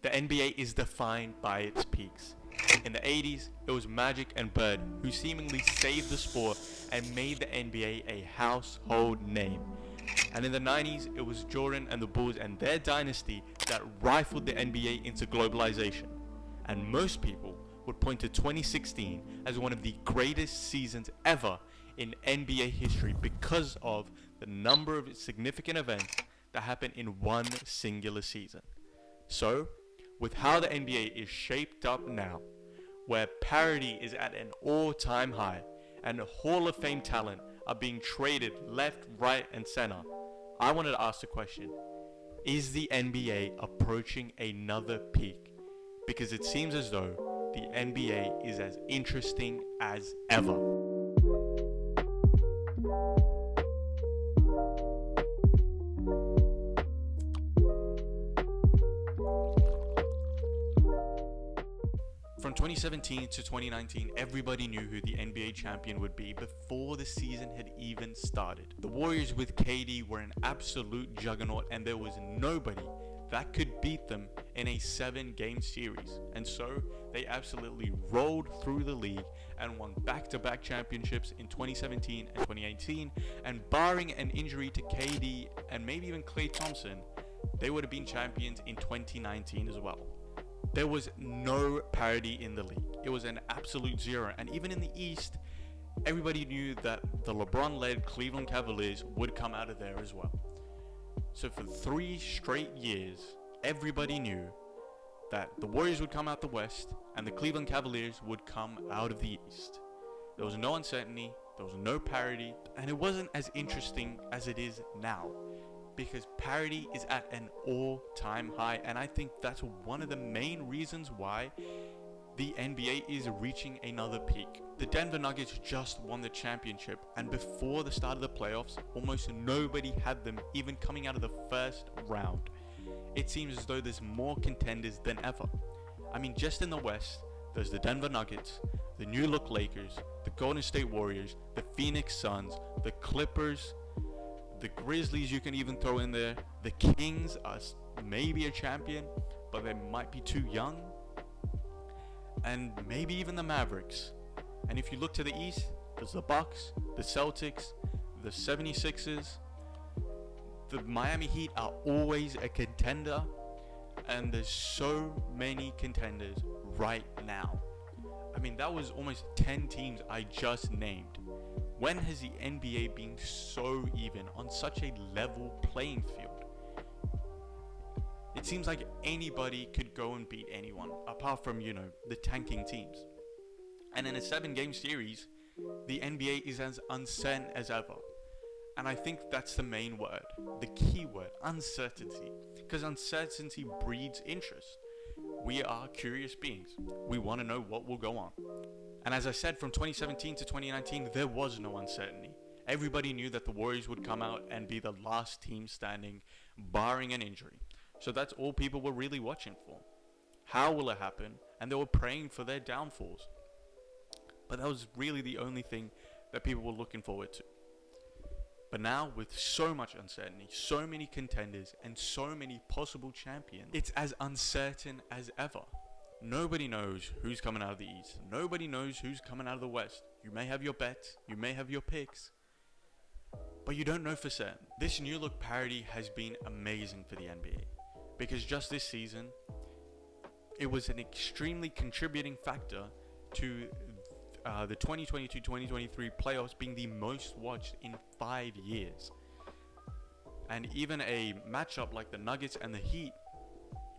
The NBA is defined by its peaks. In the 80s, it was Magic and Bird who seemingly saved the sport and made the NBA a household name. And in the 90s, it was Jordan and the Bulls and their dynasty that rifled the NBA into globalization. And most people would point to 2016 as one of the greatest seasons ever in NBA history because of the number of significant events that happened in one singular season. So, with how the NBA is shaped up now, where parity is at an all-time high and Hall of Fame talent are being traded left, right, and center, I wanted to ask the question, is the NBA approaching another peak? Because it seems as though the NBA is as interesting as ever. From 2017 to 2019, everybody knew who the NBA champion would be before the season had even started. The Warriors with KD were an absolute juggernaut, and there was nobody that could beat them in a 7-game series. And so they absolutely rolled through the league and won back-to-back championships in 2017 and 2018. And barring an injury to KD and maybe even Klay Thompson, they would have been champions in 2019 as well. There was no parity in the league. It was an absolute zero. And even in the East, everybody knew that the LeBron-led Cleveland Cavaliers would come out of there as well. So for 3 straight years, everybody knew that the Warriors would come out the West and the Cleveland Cavaliers would come out of the East. There was no uncertainty, there was no parity, and it wasn't as interesting as it is now, because parity is at an all-time high, and I think that's one of the main reasons why the NBA is reaching another peak. The Denver Nuggets just won the championship, and before the start of the playoffs, almost nobody had them even coming out of the first round. It seems as though there's more contenders than ever. I mean, just in the West, there's the Denver Nuggets, the New Look Lakers, the Golden State Warriors, the Phoenix Suns, the Clippers, the Grizzlies you can even throw in there. The Kings are maybe a champion, but they might be too young. And maybe even the Mavericks. And if you look to the East, there's the Bucks, the Celtics, the 76ers. The Miami Heat are always a contender. And there's so many contenders right now. I mean, that was almost 10 teams I just named. When has the NBA been so even on such a level playing field? It seems like anybody could go and beat anyone, apart from, the tanking teams. And in a 7-game series, the NBA is as uncertain as ever. And I think that's the main word, the key word, uncertainty. Because uncertainty breeds interest. We are curious beings. We want to know what will go on. And as I said, from 2017 to 2019, there was no uncertainty. Everybody knew that the Warriors would come out and be the last team standing, barring an injury. So that's all people were really watching for. How will it happen? And they were praying for their downfalls. But that was really the only thing that people were looking forward to. But now, with so much uncertainty, so many contenders, and so many possible champions, it's as uncertain as ever. Nobody knows who's coming out of the East. Nobody knows who's coming out of the West. You may have your bets, you may have your picks, but you don't know for certain. This new look parity has been amazing for the NBA, because just this season, it was an extremely contributing factor to the 2022-2023 playoffs being the most watched in 5 years. And even a matchup like the Nuggets and the Heat,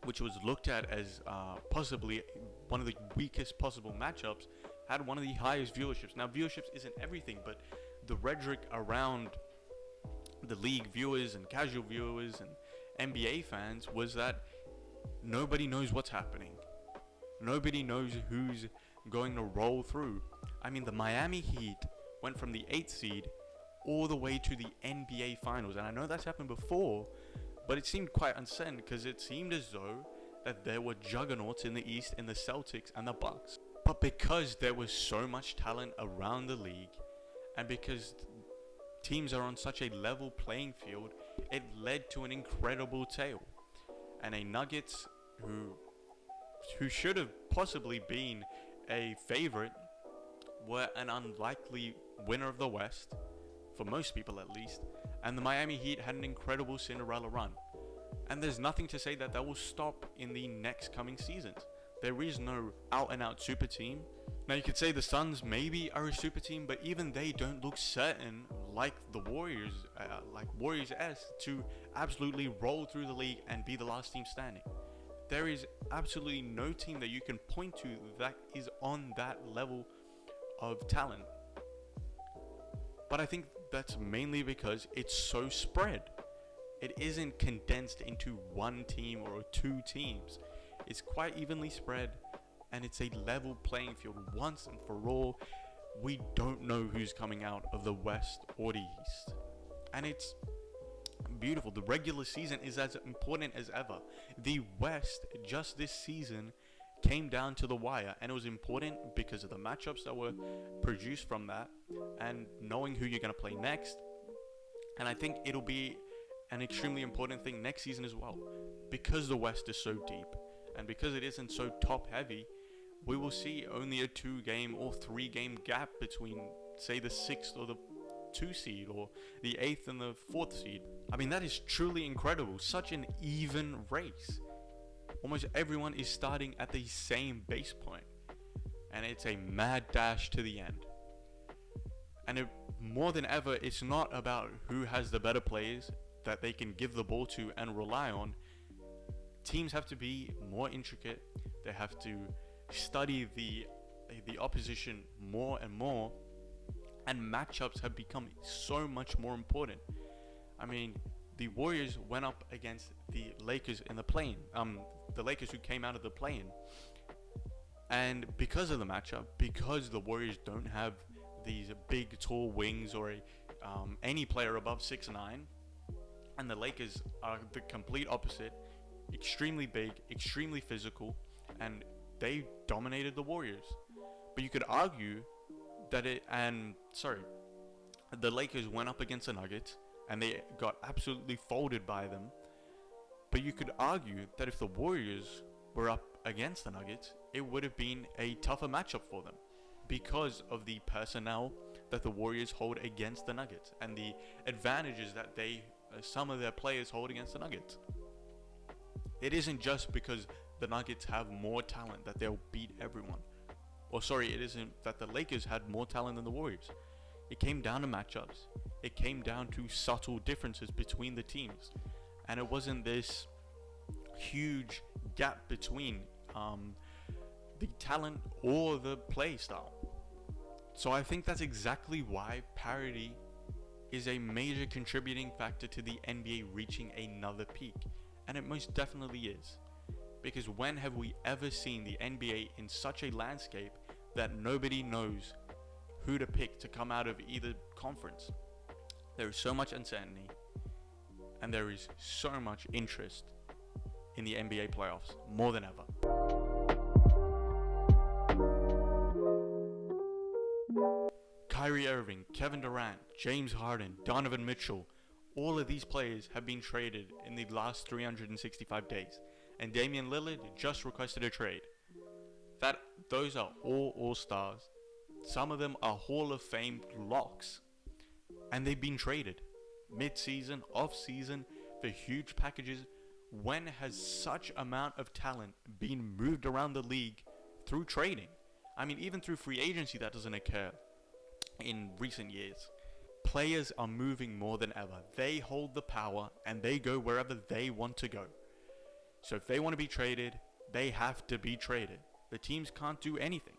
which was looked at as possibly one of the weakest possible matchups, had one of the highest viewerships. Now, viewerships isn't everything, but the rhetoric around the league viewers and casual viewers and NBA fans was that nobody knows what's happening. Nobody knows who's going to roll through. I mean, the Miami Heat went from the 8th seed all the way to the NBA Finals. And I know that's happened before, but it seemed quite uncertain because it seemed as though that there were juggernauts in the East in the Celtics and the Bucks. But because there was so much talent around the league, and because teams are on such a level playing field, it led to an incredible tale. And a Nuggets who who should have possibly been a favorite, were an unlikely winner of the West, for most people at least, and the Miami Heat had an incredible Cinderella run. And there's nothing to say that will stop in the next coming seasons. There is no out-and-out super team. Now you could say the Suns maybe are a super team, but even they don't look certain like the Warriors, like Warriors-esque, to absolutely roll through the league and be the last team standing. There is absolutely no team that you can point to that is on that level of talent. But I think that's mainly because it's so spread. It isn't condensed into one team or two teams. It's quite evenly spread, and it's a level playing field once and for all. We don't know who's coming out of the West or the East. And it's beautiful. The regular season is as important as ever. The West, just this season, came down to the wire, and it was important because of the matchups that were produced from that and knowing who you're going to play next. And I think it'll be an extremely important thing next season as well, because the West is so deep and because it isn't so top heavy. We will see only a 2-game or 3-game gap between, say, the 6th or the 2 seed or the 8th and the 4th seed. I mean, that is truly incredible. Such an even race. Almost everyone is starting at the same base point, and it's a mad dash to the end. And more than ever, it's not about who has the better players that they can give the ball to and rely on. Teams have to be more intricate. They have to study the opposition more and more, and matchups have become so much more important. I mean, the Warriors went up against the Lakers in the play-in. The Lakers who came out of the play-in, and because of the matchup, because the Warriors don't have these big tall wings or any player above 6'9", and the Lakers are the complete opposite, extremely big, extremely physical, and they dominated the Warriors. But you could argue that the Lakers went up against the Nuggets and they got absolutely folded by them. But you could argue that if the Warriors were up against the Nuggets, it would have been a tougher matchup for them because of the personnel that the Warriors hold against the Nuggets and the advantages that some of their players hold against the Nuggets. It isn't just because the Nuggets have more talent that they'll beat everyone. It isn't that the Lakers had more talent than the Warriors. It came down to matchups. It came down to subtle differences between the teams. And it wasn't this huge gap between the talent or the play style. So I think that's exactly why parity is a major contributing factor to the NBA reaching another peak. And it most definitely is. Because when have we ever seen the NBA in such a landscape that nobody knows who to pick to come out of either conference? There is so much uncertainty, and there is so much interest in the NBA playoffs, more than ever. Kyrie Irving, Kevin Durant, James Harden, Donovan Mitchell, all of these players have been traded in the last 365 days. And Damian Lillard just requested a trade. Those are all All-Stars. Some of them are Hall of Fame locks. And they've been traded. Mid-season, off-season, for huge packages. When has such amount of talent been moved around the league through trading? I mean, even through free agency, that doesn't occur in recent years. Players are moving more than ever. They hold the power and they go wherever they want to go. So if they want to be traded, they have to be traded. The teams can't do anything.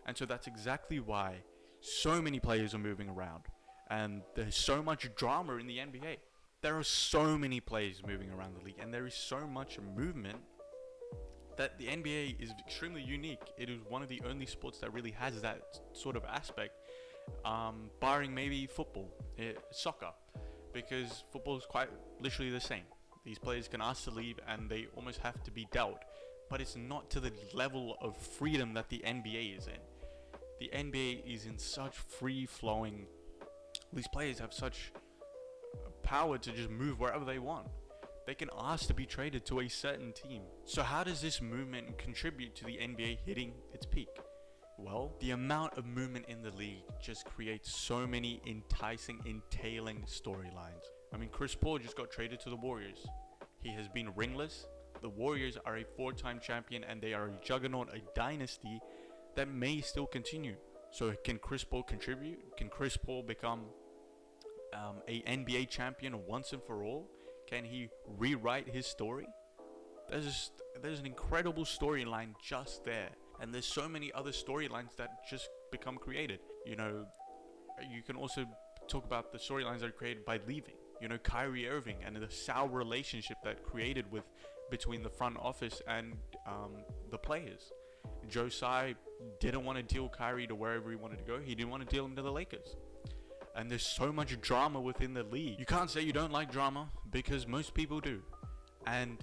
And so that's exactly why so many players are moving around. And there's so much drama in the NBA. There are so many players moving around the league. And there is so much movement that the NBA is extremely unique. It is one of the only sports that really has that sort of aspect. Barring maybe soccer. Because football is quite literally the same. These players can ask to leave and they almost have to be dealt. But it's not to the level of freedom that the NBA is in. The NBA is in such free-flowing... These players have such power to just move wherever they want. They can ask to be traded to a certain team. So how does this movement contribute to the NBA hitting its peak? Well, the amount of movement in the league just creates so many enticing, entailing storylines. I mean, Chris Paul just got traded to the Warriors. He has been ringless. The Warriors are a 4-time champion and they are a juggernaut, a dynasty that may still continue. So can Chris Paul contribute? Can Chris Paul become a NBA champion once and for all? Can he rewrite his story? There's an incredible storyline just there. And there's so many other storylines that just become created. You know, you can also talk about the storylines that are created by leaving. You know, Kyrie Irving and the sour relationship that created between the front office and the players. Joe Tsai didn't want to deal Kyrie to wherever he wanted to go. He didn't want to deal him to the Lakers. And there's so much drama within the league. You can't say you don't like drama because most people do. And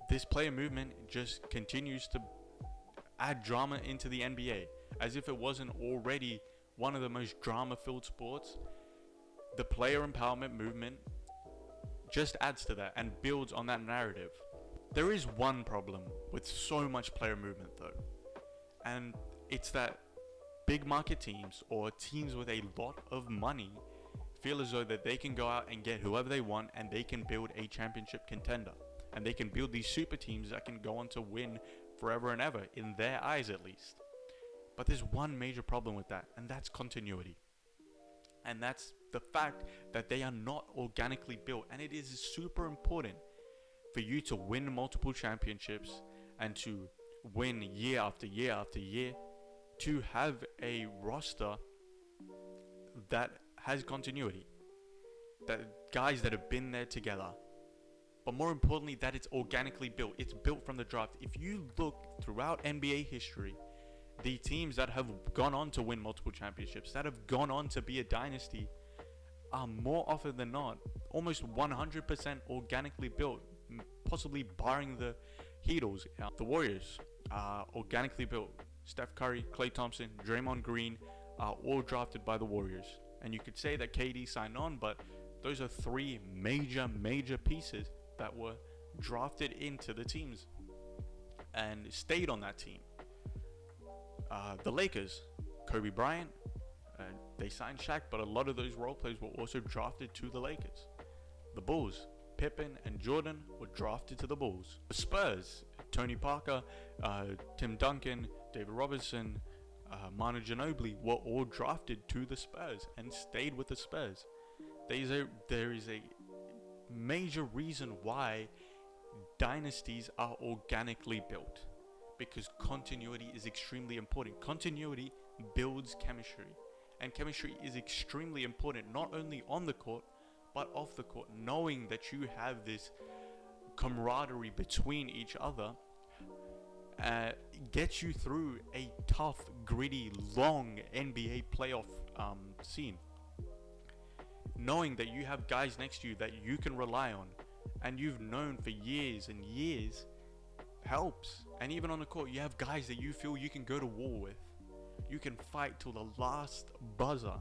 this player movement just continues to add drama into the NBA as if it wasn't already one of the most drama-filled sports. The player empowerment movement just adds to that and builds on that narrative. There is one problem with so much player movement though, and it's that big market teams or teams with a lot of money feel as though that they can go out and get whoever they want and they can build a championship contender, and they can build these super teams that can go on to win forever and ever, in their eyes at least. But there's one major problem with that, and that's continuity. And that's the fact that they are not organically built. And it is super important for you to win multiple championships and to win year after year after year, to have a roster that has continuity, that guys that have been there together. But more importantly, that it's organically built. It's built from the draft. If you look throughout NBA history, the teams that have gone on to win multiple championships, that have gone on to be a dynasty, are more often than not almost 100% organically built, possibly barring the Heatles. The Warriors are organically built. Steph Curry, Klay Thompson, Draymond Green are all drafted by the Warriors. And you could say that KD signed on, but those are three major pieces that were drafted into the teams and stayed on that team. The Lakers, Kobe Bryant, they signed Shaq, but a lot of those role players were also drafted to the Lakers. The Bulls, Pippen and Jordan were drafted to the Bulls. The Spurs, Tony Parker, Tim Duncan, David Robinson, Manu Ginobili were all drafted to the Spurs and stayed with the Spurs. There is a major reason why dynasties are organically built, because continuity is extremely important. Continuity builds chemistry, and chemistry is extremely important not only on the court but off the court. Knowing that you have this camaraderie between each other gets you through a tough, gritty, long NBA playoff scene. Knowing that you have guys next to you that you can rely on and you've known for years and years helps. And even on the court, you have guys that you feel you can go to war with. You can fight till the last buzzer.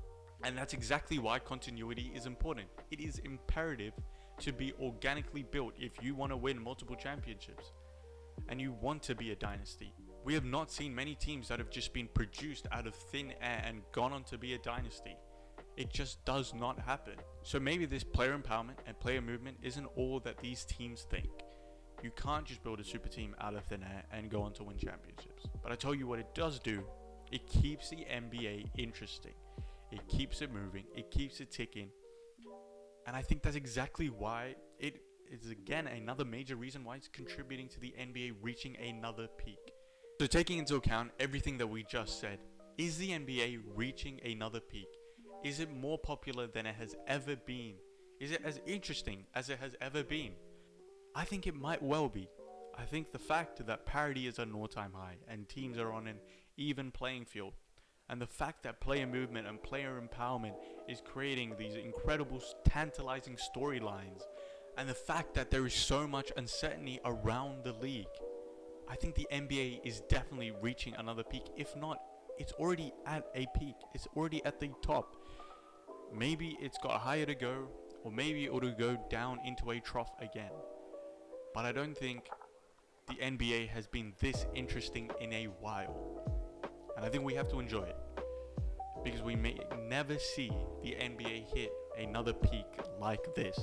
And that's exactly why continuity is important. It is imperative to be organically built if you want to win multiple championships and you want to be a dynasty. We have not seen many teams that have just been produced out of thin air and gone on to be a dynasty. It just does not happen. So maybe this player empowerment and player movement isn't all that these teams think. You can't just build a super team out of thin air and go on to win championships. But I tell you what it does do, it keeps the NBA interesting. It keeps it moving, it keeps it ticking. And I think that's exactly why it is, again, another major reason why it's contributing to the NBA reaching another peak. So taking into account everything that we just said, is the NBA reaching another peak? Is it more popular than it has ever been? Is it as interesting as it has ever been? I think it might well be. I think the fact that parity is at an all-time high and teams are on an even playing field, and the fact that player movement and player empowerment is creating these incredible, tantalizing storylines, and the fact that there is so much uncertainty around the league, I think the NBA is definitely reaching another peak. If not, it's already at a peak. It's already at the top. Maybe it's got higher to go, or maybe it'll go down into a trough again. but I don't think the NBA has been this interesting in a while. And I think we have to enjoy it, because we may never see the NBA hit another peak like this.